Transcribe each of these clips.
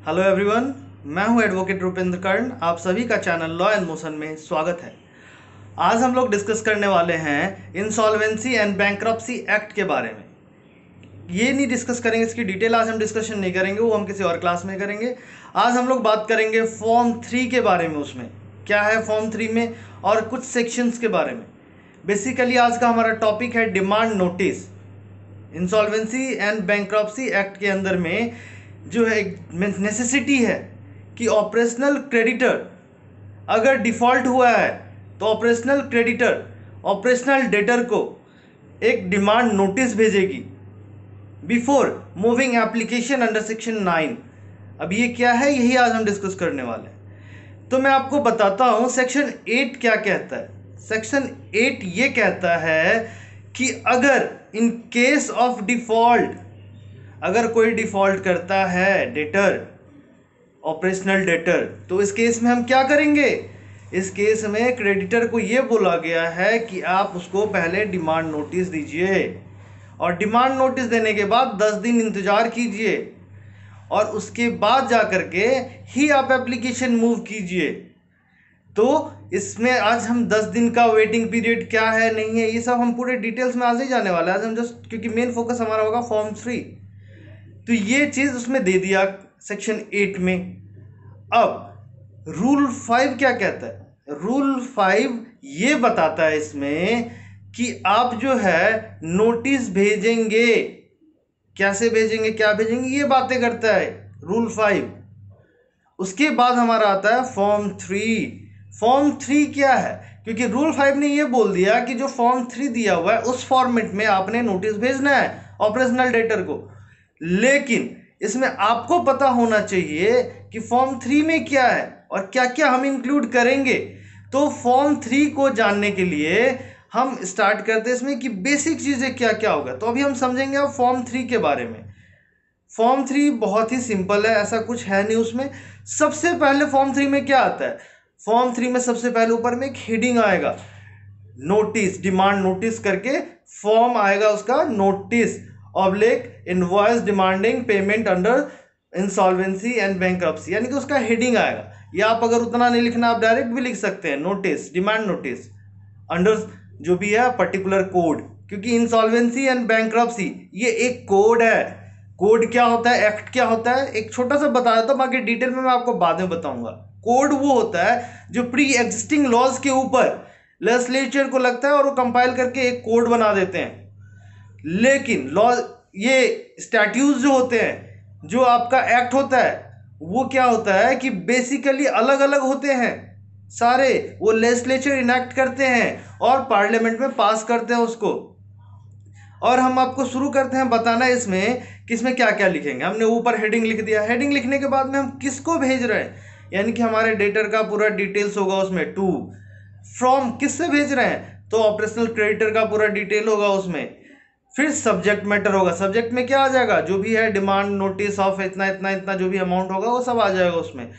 Hello everyone, मैं हूं advocate Rupendra कर्ण। आप सभी का चैनल लॉ एंड मोशन में स्वागत है। आज हम लोग डिस्कस करने वाले हैं इंसॉल्वेंसी एंड बैंक्रप्सी एक्ट के बारे में। ये नहीं डिस्कस करेंगे, इसकी डिटेल आज हम डिस्कशन नहीं करेंगे, वो हम किसी और क्लास में करेंगे। आज हम लोग बात करेंगे फॉर्म 3 के बारे में, उसमें क्या है फॉर्म 3 में, और कुछ सेक्शंस के बारे में। बेसिकली आज का हमारा टॉपिक है demand notice. Insolvency and bankruptcy act के अंदर में जो है नेसेसिटी है कि ऑपरेशनल क्रेडिटर अगर डिफॉल्ट हुआ है तो ऑपरेशनल क्रेडिटर ऑपरेशनल डेटर को एक डिमांड नोटिस भेजेगी before moving application under section 9। अब ये क्या है, यही आज हम डिस्कस करने वाले हैं। तो मैं आपको बताता हूं सेक्शन 8 क्या कहता है। सेक्शन 8 ये कहता है कि अगर इन केस ऑफ डिफॉल्ट, अगर कोई डिफॉल्ट करता है डेटर, ऑपरेशनल डेटर, तो इस केस में हम क्या करेंगे। इस केस में क्रेडिटर को ये बोला गया है कि आप उसको पहले डिमांड नोटिस दीजिए और डिमांड नोटिस देने के बाद 10 दिन इंतजार कीजिए और उसके बाद जा करके ही आप एप्लीकेशन मूव कीजिए। तो इसमें आज हम 10 दिन का वेटिंग पीरियड क्या है नहीं है, ये सब हम पूरे डिटेल्स में आज ही जाने वाला है। आज हम जस्ट, क्योंकि मेन फोकस हमारा होगा फॉर्म 3, तो ये चीज़ उसमें दे दिया सेक्शन 8 में। अब रूल 5 क्या कहता है। रूल 5 ये बताता है इसमें कि आप जो है नोटिस भेजेंगे, कैसे भेजेंगे, क्या भेजेंगे, ये बातें करता है रूल 5। उसके बाद हमारा आता है फॉर्म 3। फॉर्म 3 क्या है, क्योंकि रूल 5 ने ये बोल दिया कि जो फॉर्म 3 दिया हुआ है उस फॉर्मेट में आपने नोटिस भेजना है ऑपरेशनल डेटर को। लेकिन इसमें आपको पता होना चाहिए कि फॉर्म 3 में क्या है और क्या क्या हम इंक्लूड करेंगे। तो फॉर्म 3 को जानने के लिए हम स्टार्ट करते हैं इसमें कि बेसिक चीज़ें क्या क्या होगा। तो अभी हम समझेंगे अब फॉर्म 3 के बारे में। फॉर्म 3 बहुत ही सिंपल है, ऐसा कुछ है नहीं उसमें। सबसे पहले फॉर्म 3 में क्या आता है, फॉर्म 3 में सबसे पहले ऊपर में एक हेडिंग आएगा, नोटिस, डिमांड नोटिस करके फॉर्म आएगा उसका, notice oblique invoice demanding payment under insolvency and bankruptcy, यानी कि उसका हेडिंग आएगा। या आप अगर उतना नहीं लिखना, आप डायरेक्ट भी लिख सकते हैं नोटिस, डिमांड नोटिस अंडर जो भी है पर्टिकुलर कोड, क्योंकि इंसॉल्वेंसी एंड बैंक्रप्सी ये एक कोड है। कोड क्या होता है, एक्ट क्या होता है, एक छोटा सा बता देता हूँ, बाकी डिटेल में मैं आपको बाद में बताऊंगा। कोड वो होता है जो प्री एग्जिस्टिंग लॉज के ऊपर लेजिस्लेचर को लगता है और वो कंपाइल करके एक कोड बना देते हैं। लेकिन लॉ, ये स्टैट्यूट जो होते हैं, जो आपका एक्ट होता है, वो क्या होता है कि बेसिकली अलग अलग होते हैं सारे। वो लेजिस्लेचर इनैक्ट करते हैं और पार्लियामेंट में पास करते हैं उसको। और हम आपको शुरू करते हैं बताना इसमें कि इसमें क्या क्या लिखेंगे। हमने ऊपर हेडिंग लिख दिया, हेडिंग लिखने के बाद में हम किसको भेज रहे हैं, यानी कि हमारे डेटर का पूरा डिटेल्स होगा उसमें। टू फ्रॉम किससे भेज रहे हैं, तो ऑपरेशनल क्रेडिटर का पूरा डिटेल होगा उसमें। फिर सब्जेक्ट मैटर होगा, सब्जेक्ट में क्या आ जाएगा, जो भी है डिमांड नोटिस ऑफ इतना इतना इतना, जो भी अमाउंट होगा वो सब आ जाएगा उसमें।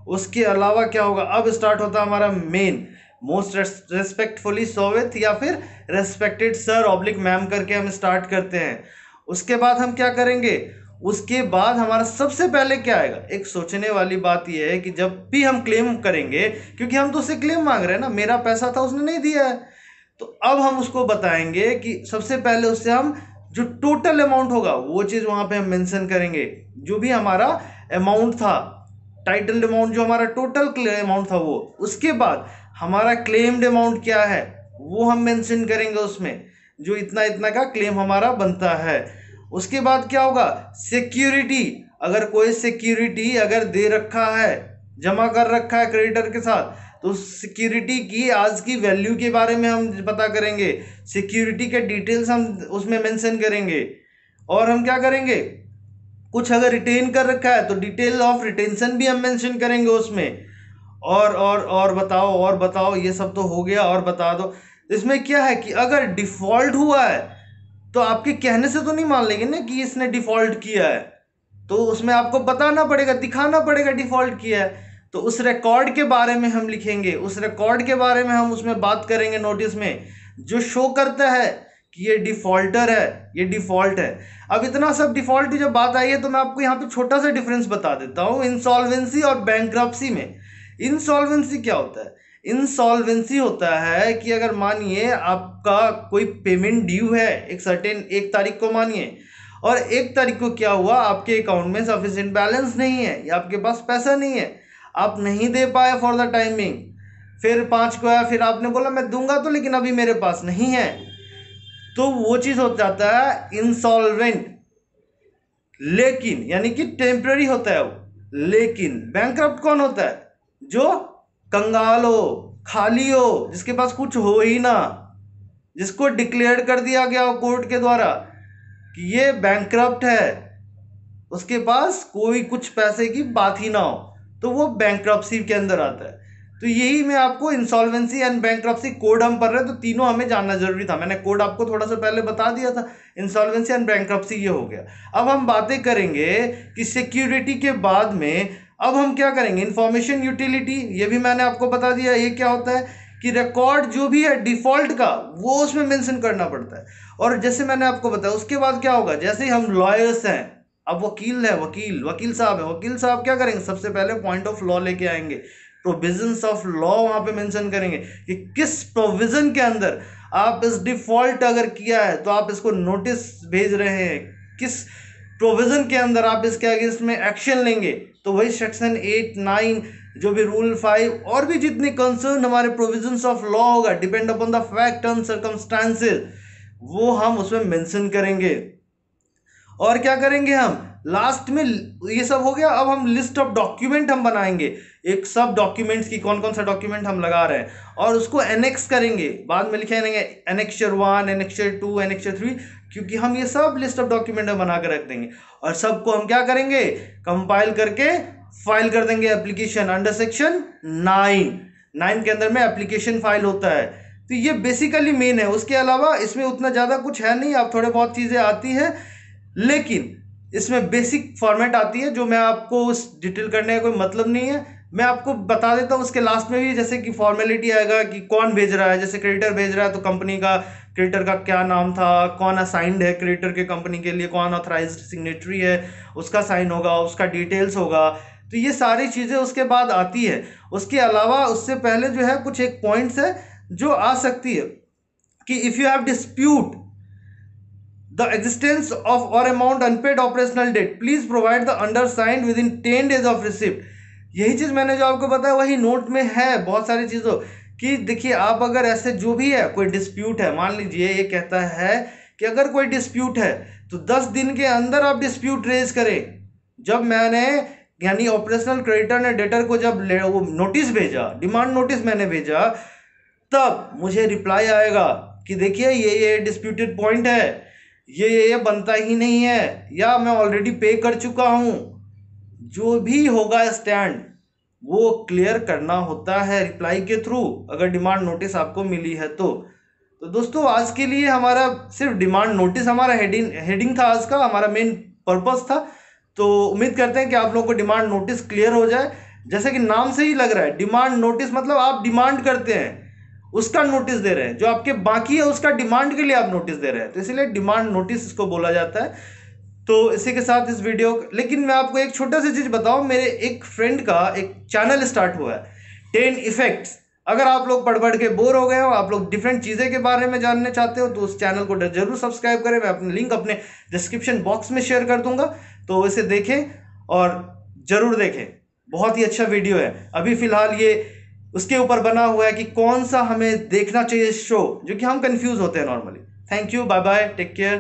उसके अलावा क्या होगा, अब स्टार्ट होता है हमारा मेन, मोस्ट रेस्पेक्टफुली सोविथ या फिर रेस्पेक्टेड सर ऑब्लिक मैम करके हम स्टार्ट करते हैं। उसके बाद हम क्या करेंगे, उसके बाद हमारा सबसे पहले क्या आएगा। एक सोचने वाली बात यह है कि जब भी हम क्लेम करेंगे, क्योंकि हम तो उससे क्लेम मांग रहे हैं ना, मेरा पैसा था उसने नहीं दिया है, तो अब हम उसको बताएंगे कि सबसे पहले उससे हम जो टोटल अमाउंट होगा वो चीज़ वहाँ पे हम मेंशन करेंगे। जो भी हमारा अमाउंट था, टाइटल अमाउंट, जो हमारा टोटल अमाउंट था वो। उसके बाद हमारा क्लेम्ड अमाउंट क्या है वो हम मेंशन करेंगे उसमें, जो इतना इतना का क्लेम हमारा बनता है। उसके बाद क्या होगा, सिक्योरिटी, अगर कोई सिक्योरिटी अगर दे रखा है, जमा कर रखा है क्रेडिटर के साथ, तो सिक्योरिटी की आज की वैल्यू के बारे में हम पता करेंगे, सिक्योरिटी के डिटेल्स हम उसमें मेंशन करेंगे। और हम क्या करेंगे, कुछ अगर रिटेन कर रखा है तो डिटेल ऑफ रिटेंशन भी हम मेंशन करेंगे उसमें। और बताओ, ये सब तो हो गया, और बता दो। इसमें क्या है कि अगर डिफॉल्ट हुआ है तो आपके कहने से तो नहीं मान लेंगे ना कि इसने डिफॉल्ट किया है, तो उसमें आपको बताना पड़ेगा, दिखाना पड़ेगा डिफॉल्ट किया है। तो उस रिकॉर्ड के बारे में हम लिखेंगे, उस रिकॉर्ड के बारे में हम उसमें बात करेंगे नोटिस में, जो शो करता है कि ये डिफॉल्टर है, ये डिफॉल्ट है। अब इतना सब डिफॉल्ट की जब बात आई है तो मैं आपको यहाँ पे छोटा सा डिफरेंस बता देता हूँ इंसॉल्वेंसी और बैंक्रप्सी में। इंसॉल्वेंसी क्या होता है? इंसॉल्वेंसी होता है कि अगर मानिए आपका कोई पेमेंट ड्यू है एक सर्टेन एक तारीख को मानिए, और एक तारीख को क्या हुआ, आपके अकाउंट में सफिशिएंट बैलेंस नहीं है या आपके पास पैसा नहीं है, आप नहीं दे पाए फॉर द टाइमिंग। फिर 5 को आया, फिर आपने बोला मैं दूंगा तो लेकिन अभी मेरे पास नहीं है, तो वो चीज हो जाता है इंसॉल्वेंट। लेकिन यानी कि टेम्पररी होता है वो। लेकिन बैंकरप्ट कौन होता है? जो कंगाल हो, खाली हो, जिसके पास कुछ हो ही ना, जिसको डिक्लेयर कर दिया गया हो कोर्ट के द्वारा कि ये बैंकरप्ट है, उसके पास कोई कुछ पैसे की बात ही ना हो, तो वो बैंक्रप्सी के अंदर आता है। तो यही मैं आपको इंसॉल्वेंसी एंड बैंक्रप्सी कोड हम पढ़ रहे हैं तो तीनों हमें जानना जरूरी था। मैंने कोड आपको थोड़ा सा पहले बता दिया था। इंसॉल्वेंसी एंड बैंक्रप्सी ये हो गया। अब हम बातें करेंगे कि सिक्योरिटी के बाद में अब हम क्या करेंगे, इंफॉर्मेशन यूटिलिटी। ये भी मैंने आपको बता दिया ये क्या होता है कि रिकॉर्ड जो भी है डिफॉल्ट का वो उसमें मेंशन करना पड़ता है। और जैसे मैंने आपको बताया उसके बाद क्या होगा, जैसे ही हम लॉयर्स हैं, अब वकील है, वकील साहब है, वकील साहब क्या करेंगे, सबसे पहले पॉइंट ऑफ लॉ लेके आएंगे, प्रोविजंस ऑफ लॉ वहां पे मेंशन करेंगे कि किस प्रोविजन के अंदर आप इस डिफॉल्ट अगर किया है तो आप इसको नोटिस भेज रहे हैं, किस प्रोविजन के अंदर आप इसके अगेंस्ट में एक्शन लेंगे। तो वही सेक्शन 8, 9 जो भी रूल 5 और भी जितने कंसर्न हमारे प्रोविजंस ऑफ लॉ होगा depend upon the fact and circumstances, वो हम उसमें मेंशन करेंगे। और क्या करेंगे हम लास्ट में, ये सब हो गया। अब हम लिस्ट ऑफ डॉक्यूमेंट हम बनाएंगे, एक सब डॉक्यूमेंट्स की कौन कौन सा डॉक्यूमेंट हम लगा रहे हैं, और उसको एनेक्स करेंगे, बाद में लिखेंगे एनेक्चर 1, एनेक्चर 2, एनेक्चर 3, क्योंकि हम ये सब लिस्ट ऑफ डॉक्यूमेंट बना कर रख देंगे। और सबको हम क्या करेंगे, कंपाइल करके फाइल कर देंगे एप्लीकेशन अंडर सेक्शन 9 के अंदर में एप्लीकेशन फाइल होता है। तो ये बेसिकली मेन है, उसके अलावा इसमें उतना ज़्यादा कुछ है नहीं। आप थोड़े बहुत चीज़ें आती है लेकिन इसमें बेसिक फॉर्मेट आती है जो मैं आपको उस डिटेल करने का कोई मतलब नहीं है, मैं आपको बता देता हूँ उसके लास्ट में भी। जैसे कि फॉर्मेलिटी आएगा कि कौन भेज रहा है, जैसे क्रेडिटर भेज रहा है तो कंपनी का, क्रेडिटर का क्या नाम था, कौन असाइंड है क्रेडिटर के कंपनी के लिए, कौन ऑथराइज्ड सिग्नेटरी है, उसका साइन होगा, उसका डिटेल्स होगा। तो ये सारी चीज़ें उसके बाद आती है। उसके अलावा उससे पहले जो है कुछ एक पॉइंट्स है जो आ सकती है कि if you have dispute the existence of or amount unpaid operational debt, please provide the undersigned within 10 days of receipt। यही चीज मैंने जो आपको बताया वही नोट में है बहुत सारी चीजों कि देखिए, आप अगर ऐसे जो भी है कोई डिस्प्यूट है, मान लीजिए ये कहता है कि अगर कोई डिस्प्यूट है तो 10 दिन के अंदर आप डिस्प्यूट रेज करें। जब मैंने यानी ऑपरेशनल क्रेडिटर ने डेटर को जब वो नोटिस भेजा, डिमांड नोटिस मैंने भेजा, तब मुझे रिप्लाई आएगा कि देखिए ये डिस्प्यूटेड पॉइंट है, ये बनता ही नहीं है, या मैं ऑलरेडी पे कर चुका हूं। जो भी होगा स्टैंड वो क्लियर करना होता है रिप्लाई के थ्रू, अगर डिमांड नोटिस आपको मिली है तो दोस्तों आज के लिए हमारा सिर्फ डिमांड नोटिस हमारा हेडिंग था, आज का हमारा मेन पर्पस था। तो उम्मीद करते हैं कि आप लोगों को डिमांड नोटिस क्लियर हो जाए। जैसे कि नाम से ही लग रहा है डिमांड नोटिस, मतलब आप डिमांड करते हैं उसका नोटिस दे रहे हैं, जो आपके बाकी है उसका डिमांड के लिए आप नोटिस दे रहे हैं, तो इसलिए डिमांड नोटिस इसको बोला जाता है। तो इसी के साथ इस वीडियो, लेकिन मैं आपको एक छोटा सी चीज बताऊं, मेरे एक फ्रेंड का एक चैनल स्टार्ट हुआ है 10 इफेक्ट्स। अगर आप लोग पढ़ के बोर हो गए हो, आप लोग डिफरेंट चीजें के बारे में जानने चाहते हो तो उस चैनल को जरूर सब्सक्राइब करें। मैं अपने लिंक अपने डिस्क्रिप्शन बॉक्स में शेयर कर दूंगा, तो इसे देखें और जरूर देखें, बहुत ही अच्छा वीडियो है। अभी फिलहाल ये उसके ऊपर बना हुआ है कि कौन सा हमें देखना चाहिए शो, जो कि हम कंफ्यूज होते हैं normally. Thank you, bye bye, take care.